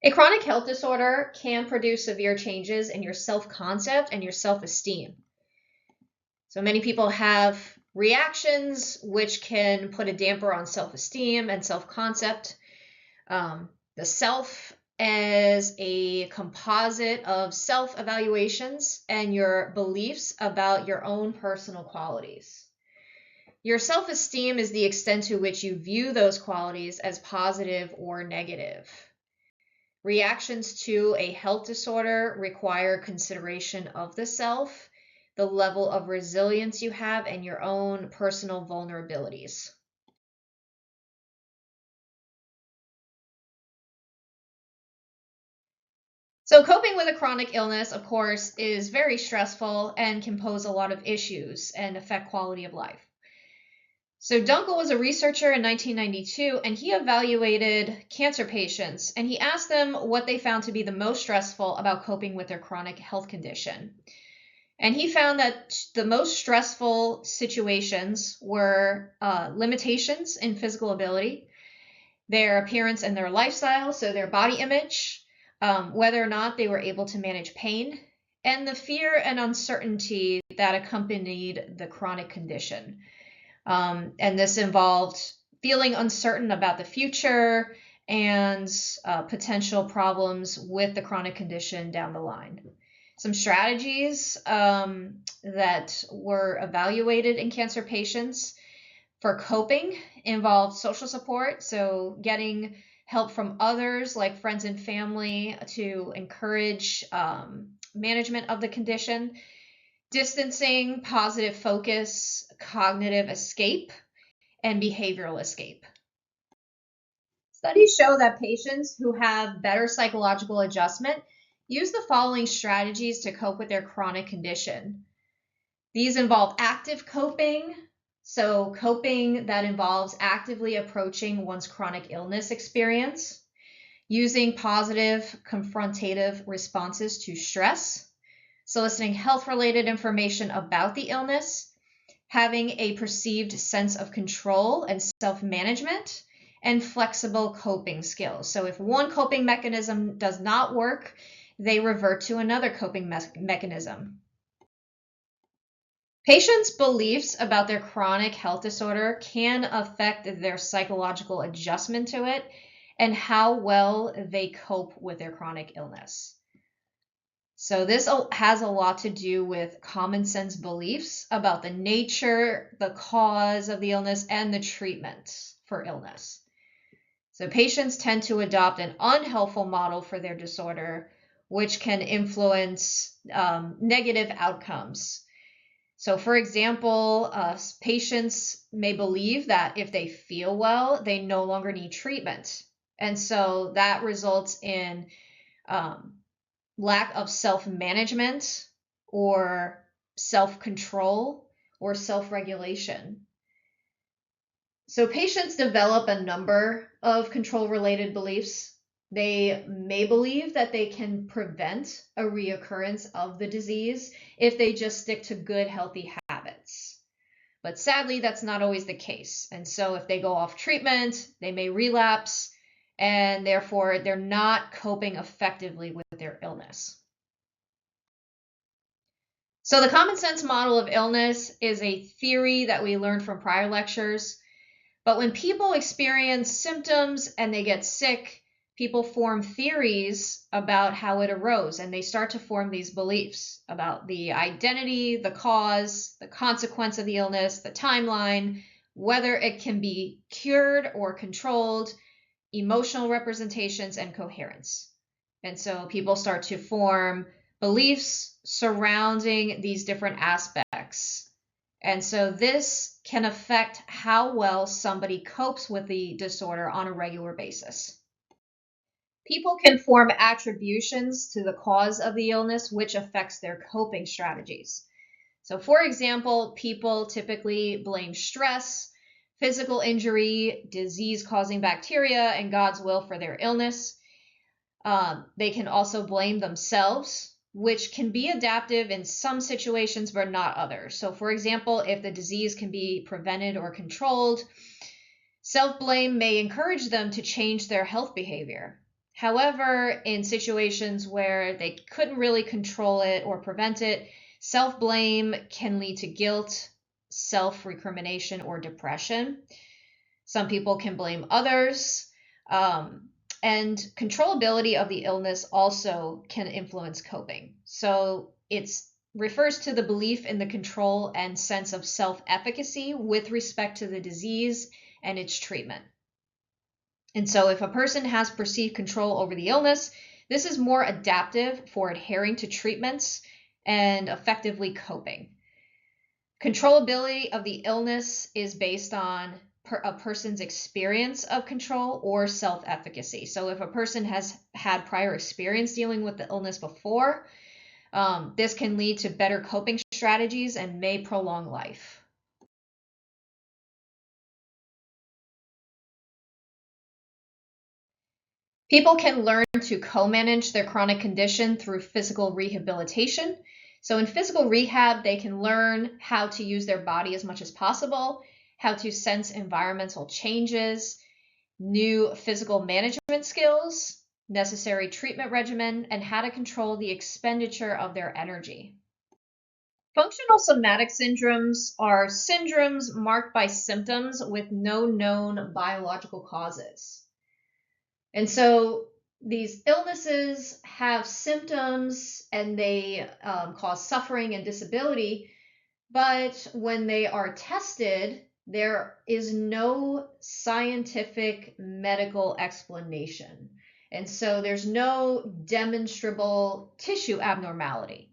A chronic health disorder can produce severe changes in your self-concept and your self-esteem. So many people have reactions which can put a damper on self-esteem and self-concept. The self as a composite of self-evaluations and your beliefs about your own personal qualities. Your self-esteem is the extent to which you view those qualities as positive or negative. Reactions to a health disorder require consideration of the self, the level of resilience you have, and your own personal vulnerabilities. So coping with a chronic illness, of course, is very stressful and can pose a lot of issues and affect quality of life. So Dunkel was a researcher in 1992, and he evaluated cancer patients, and he asked them what they found to be the most stressful about coping with their chronic health condition. And he found that the most stressful situations were limitations in physical ability, their appearance and their lifestyle, so their body image, whether or not they were able to manage pain, and the fear and uncertainty that accompanied the chronic condition. And this involved feeling uncertain about the future and potential problems with the chronic condition down the line. Some strategies that were evaluated in cancer patients for coping involved social support, so getting help from others like friends and family to encourage management of the condition, distancing, positive focus, cognitive escape, and behavioral escape. Studies show that patients who have better psychological adjustment use the following strategies to cope with their chronic condition. These involve active coping, so coping that involves actively approaching one's chronic illness experience, using positive confrontative responses to stress, soliciting health-related information about the illness, having a perceived sense of control and self-management, and flexible coping skills. So if one coping mechanism does not work, they revert to another coping mechanism. Patients' beliefs about their chronic health disorder can affect their psychological adjustment to it and how well they cope with their chronic illness. So this has a lot to do with common sense beliefs about the nature, the cause of the illness, and the treatment for illness. So patients tend to adopt an unhelpful model for their disorder, which can influence negative outcomes. So for example, patients may believe that if they feel well, they no longer need treatment. And so that results in lack of self-management or self-control or self-regulation. So patients develop a number of control-related beliefs. They may believe that they can prevent a reoccurrence of the disease if they just stick to good, healthy habits. But sadly, that's not always the case. And so if they go off treatment, they may relapse, and therefore they're not coping effectively with their illness. So the common sense model of illness is a theory that we learned from prior lectures. But when people experience symptoms and they get sick, people form theories about how it arose, and they start to form these beliefs about the identity, the cause, the consequence of the illness, the timeline, whether it can be cured or controlled, emotional representations, and coherence. And so people start to form beliefs surrounding these different aspects. And so this can affect how well somebody copes with the disorder on a regular basis. People can form attributions to the cause of the illness, which affects their coping strategies. So for example, people typically blame stress, physical injury, disease-causing bacteria, and God's will for their illness. They can also blame themselves, which can be adaptive in some situations but not others. So for example, if the disease can be prevented or controlled, self-blame may encourage them to change their health behavior. However, in situations where they couldn't really control it or prevent it, self-blame can lead to guilt, self-recrimination, or depression. Some people can blame others. And controllability of the illness also can influence coping. So it refers to the belief in the control and sense of self-efficacy with respect to the disease and its treatment. And so if a person has perceived control over the illness, this is more adaptive for adhering to treatments and effectively coping. Controllability of the illness is based on a person's experience of control or self-efficacy. So if a person has had prior experience dealing with the illness before, this can lead to better coping strategies and may prolong life. People can learn to co-manage their chronic condition through physical rehabilitation. So in physical rehab, they can learn how to use their body as much as possible, how to sense environmental changes, new physical management skills, necessary treatment regimen, and how to control the expenditure of their energy. Functional somatic syndromes are syndromes marked by symptoms with no known biological causes. And so these illnesses have symptoms and they cause suffering and disability, but when they are tested, there is no scientific medical explanation. And so there's no demonstrable tissue abnormality.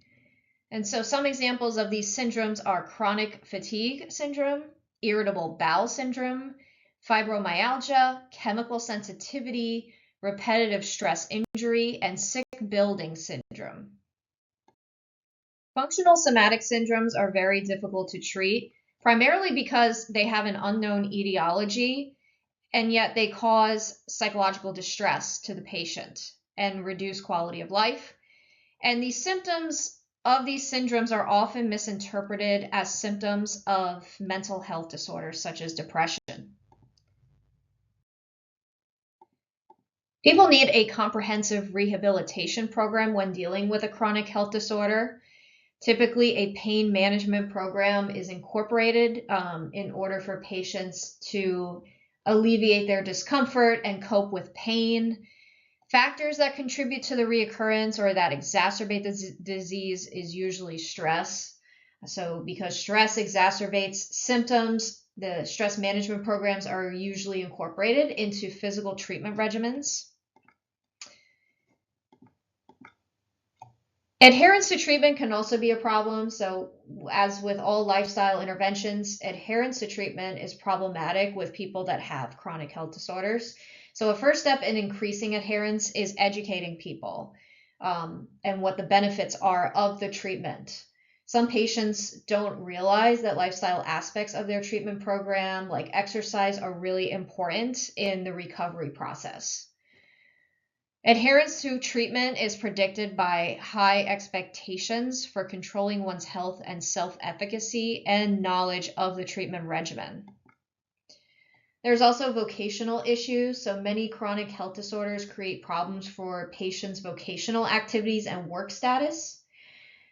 And so some examples of these syndromes are chronic fatigue syndrome, irritable bowel syndrome, fibromyalgia, chemical sensitivity, repetitive stress injury, and sick building syndrome. Functional somatic syndromes are very difficult to treat, primarily because they have an unknown etiology, and yet they cause psychological distress to the patient and reduce quality of life. And the symptoms of these syndromes are often misinterpreted as symptoms of mental health disorders such as depression. People need a comprehensive rehabilitation program when dealing with a chronic health disorder. Typically, a pain management program is incorporated in order for patients to alleviate their discomfort and cope with pain. Factors that contribute to the reoccurrence or that exacerbate the disease is usually stress. So because stress exacerbates symptoms, the stress management programs are usually incorporated into physical treatment regimens. Adherence to treatment can also be a problem. So as with all lifestyle interventions, adherence to treatment is problematic with people that have chronic health disorders. So a first step in increasing adherence is educating people and what the benefits are of the treatment. Some patients don't realize that lifestyle aspects of their treatment program, like exercise, are really important in the recovery process. Adherence to treatment is predicted by high expectations for controlling one's health and self-efficacy and knowledge of the treatment regimen. There's also vocational issues. So many chronic health disorders create problems for patients' vocational activities and work status.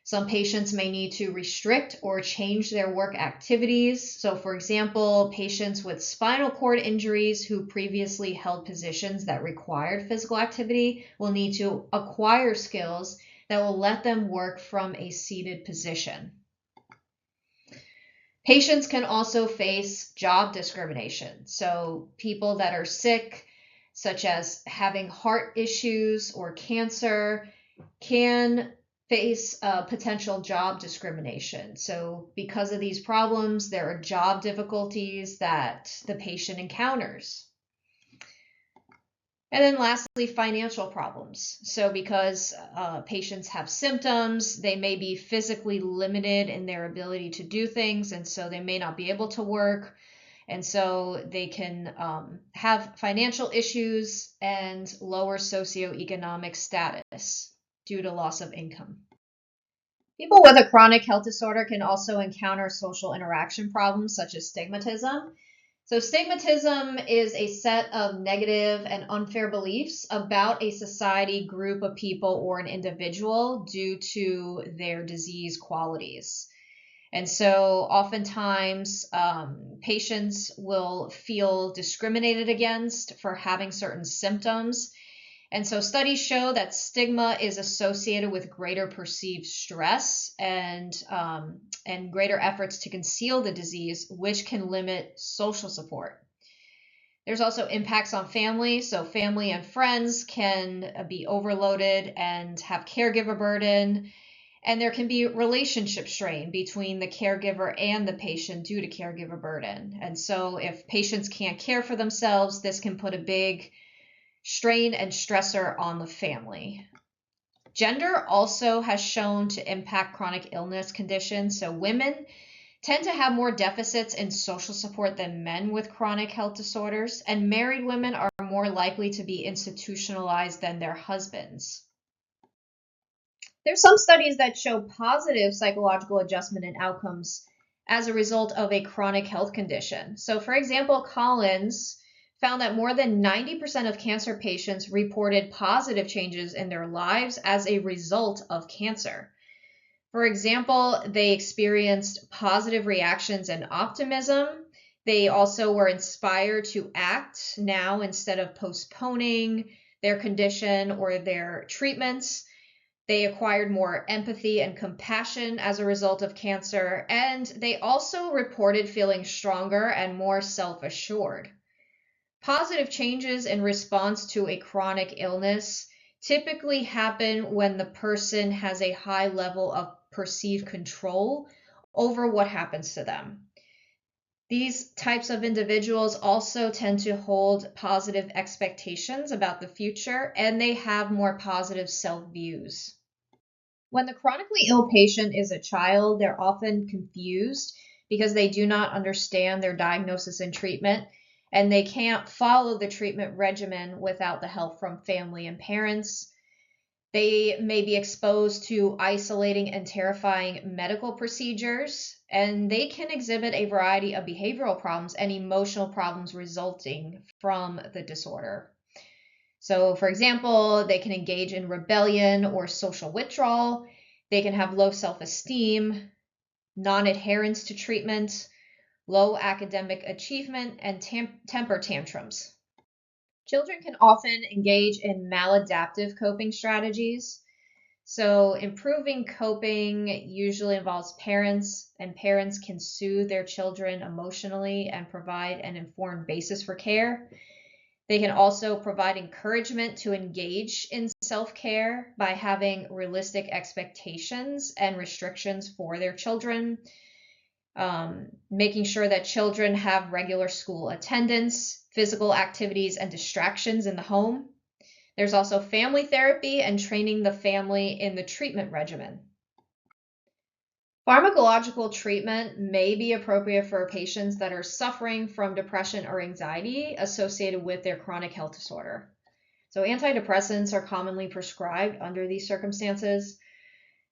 Some patients may need to restrict or change their work activities. So for example, patients with spinal cord injuries who previously held positions that required physical activity will need to acquire skills that will let them work from a seated position. Patients can also face job discrimination. So people that are sick, such as having heart issues or cancer, can face potential job discrimination. So because of these problems, there are job difficulties that the patient encounters. And then lastly, financial problems. So because patients have symptoms, they may be physically limited in their ability to do things, and so they may not be able to work. And so they can have financial issues and lower socioeconomic status due to loss of income. People with a chronic health disorder can also encounter social interaction problems such as stigmatism. So, stigmatism is a set of negative and unfair beliefs about a society, group of people, or an individual due to their disease qualities. And so, oftentimes, patients will feel discriminated against for having certain symptoms. And so studies show that stigma is associated with greater perceived stress and greater efforts to conceal the disease, which can limit social support. There's also impacts on family. So family and friends can be overloaded and have caregiver burden. And there can be relationship strain between the caregiver and the patient due to caregiver burden. And so if patients can't care for themselves, this can put a big strain and stressor on the family. Gender also has shown to impact chronic illness conditions. So women tend to have more deficits in social support than men with chronic health disorders, and married women are more likely to be institutionalized than their husbands. There's some studies that show positive psychological adjustment and outcomes as a result of a chronic health condition. So for example, Collins found that more than 90% of cancer patients reported positive changes in their lives as a result of cancer. For example, they experienced positive reactions and optimism. They also were inspired to act now instead of postponing their condition or their treatments. They acquired more empathy and compassion as a result of cancer, and they also reported feeling stronger and more self-assured. Positive changes in response to a chronic illness typically happen when the person has a high level of perceived control over what happens to them. These types of individuals also tend to hold positive expectations about the future, and they have more positive self-views. When the chronically ill patient is a child, they're often confused because they do not understand their diagnosis and treatment, and they can't follow the treatment regimen without the help from family and parents. They may be exposed to isolating and terrifying medical procedures, and they can exhibit a variety of behavioral problems and emotional problems resulting from the disorder. So, for example, they can engage in rebellion or social withdrawal. They can have low self-esteem, non-adherence to treatment, low academic achievement, and temper tantrums. Children can often engage in maladaptive coping strategies. So improving coping usually involves parents, and parents can soothe their children emotionally and provide an informed basis for care. They can also provide encouragement to engage in self-care by having realistic expectations and restrictions for their children. Making sure that children have regular school attendance, physical activities, and distractions in the home. There's also family therapy and training the family in the treatment regimen. Pharmacological treatment may be appropriate for patients that are suffering from depression or anxiety associated with their chronic health disorder. So antidepressants are commonly prescribed under these circumstances.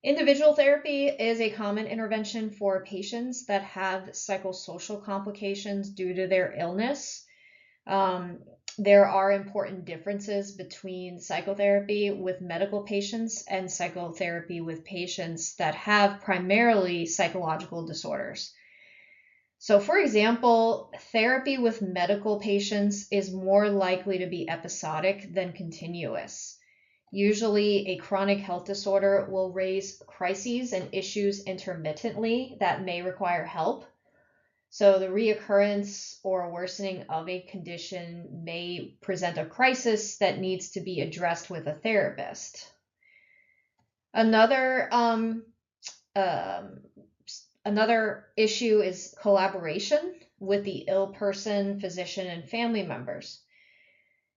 Individual therapy is a common intervention for patients that have psychosocial complications due to their illness. There are important differences between psychotherapy with medical patients and psychotherapy with patients that have primarily psychological disorders. So, for example, therapy with medical patients is more likely to be episodic than continuous. Usually, a chronic health disorder will raise crises and issues intermittently that may require help. So the reoccurrence or worsening of a condition may present a crisis that needs to be addressed with a therapist. Another issue is collaboration with the ill person, physician, and family members.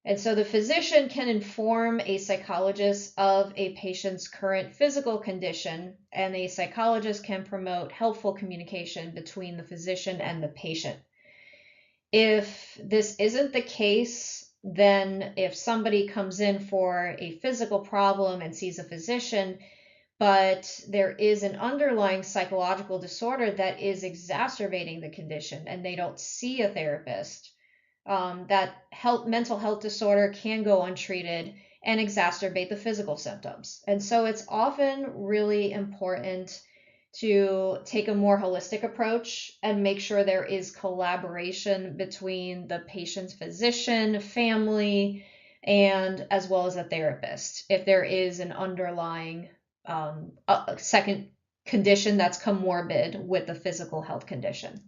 And so the physician can inform a psychologist of a patient's current physical condition, and a psychologist can promote helpful communication between the physician and the patient. If this isn't the case, then if somebody comes in for a physical problem and sees a physician, but there is an underlying psychological disorder that is exacerbating the condition and they don't see a therapist, that mental health disorder can go untreated and exacerbate the physical symptoms. And so it's often really important to take a more holistic approach and make sure there is collaboration between the patient's physician, family, and as well as a therapist if there is an underlying a second condition that's comorbid with the physical health condition.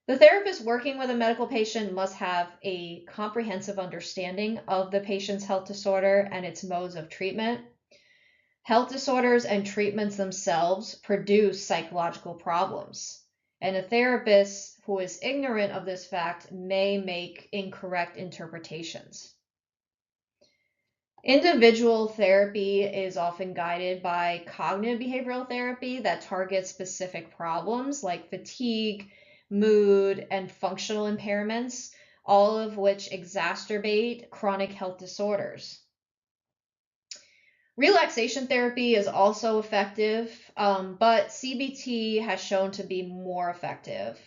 The therapist working with a medical patient must have a comprehensive understanding of the patient's health disorder and its modes of treatment. Health disorders and treatments themselves produce psychological problems, and a therapist who is ignorant of this fact may make incorrect interpretations. Individual therapy is often guided by cognitive behavioral therapy that targets specific problems like fatigue, mood, and functional impairments, all of which exacerbate chronic health disorders. Relaxation therapy is also effective, but CBT has shown to be more effective.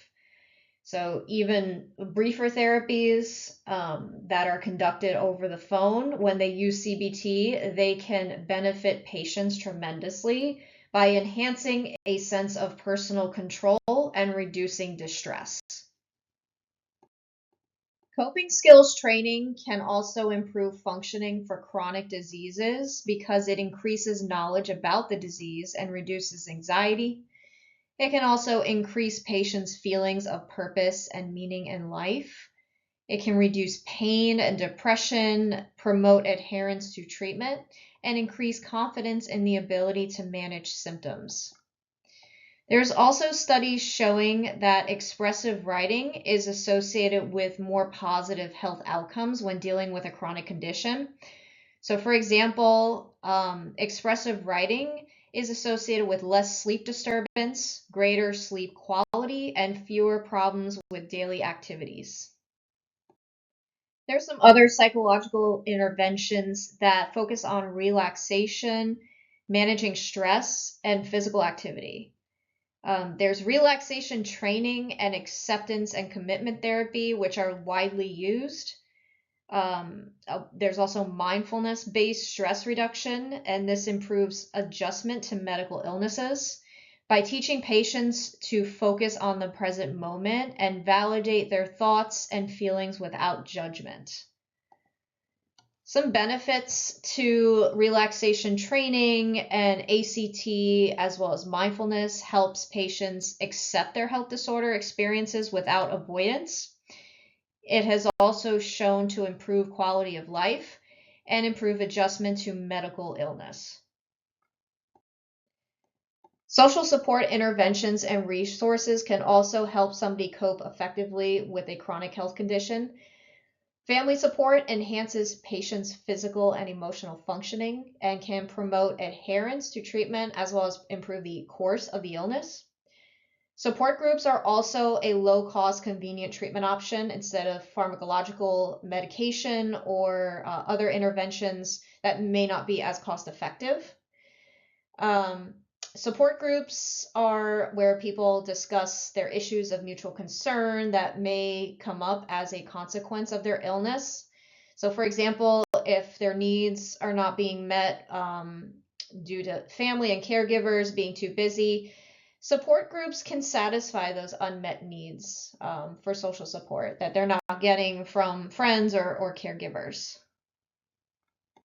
So even briefer therapies that are conducted over the phone, when they use CBT, they can benefit patients tremendously by enhancing a sense of personal control and reducing distress. Coping skills training can also improve functioning for chronic diseases because it increases knowledge about the disease and reduces anxiety. It can also increase patients' feelings of purpose and meaning in life. It can reduce pain and depression, promote adherence to treatment, and increase confidence in the ability to manage symptoms. There's also studies showing that expressive writing is associated with more positive health outcomes when dealing with a chronic condition. So, for example, expressive writing is associated with less sleep disturbance, greater sleep quality, and fewer problems with daily activities. There's some other psychological interventions that focus on relaxation, managing stress, and physical activity. There's relaxation training and acceptance and commitment therapy, which are widely used. There's also mindfulness-based stress reduction, and this improves adjustment to medical illnesses by teaching patients to focus on the present moment and validate their thoughts and feelings without judgment. Some benefits to relaxation training and ACT as well as mindfulness helps patients accept their health disorder experiences without avoidance. It has also shown to improve quality of life and improve adjustment to medical illness. Social support interventions and resources can also help somebody cope effectively with a chronic health condition. Family support enhances patients' physical and emotional functioning and can promote adherence to treatment as well as improve the course of the illness. Support groups are also a low-cost, convenient treatment option instead of pharmacological medication or other interventions that may not be as cost-effective. Support groups are where people discuss their issues of mutual concern that may come up as a consequence of their illness. So, for example, if their needs are not being met due to family and caregivers being too busy, support groups can satisfy those unmet needs for social support that they're not getting from friends or caregivers.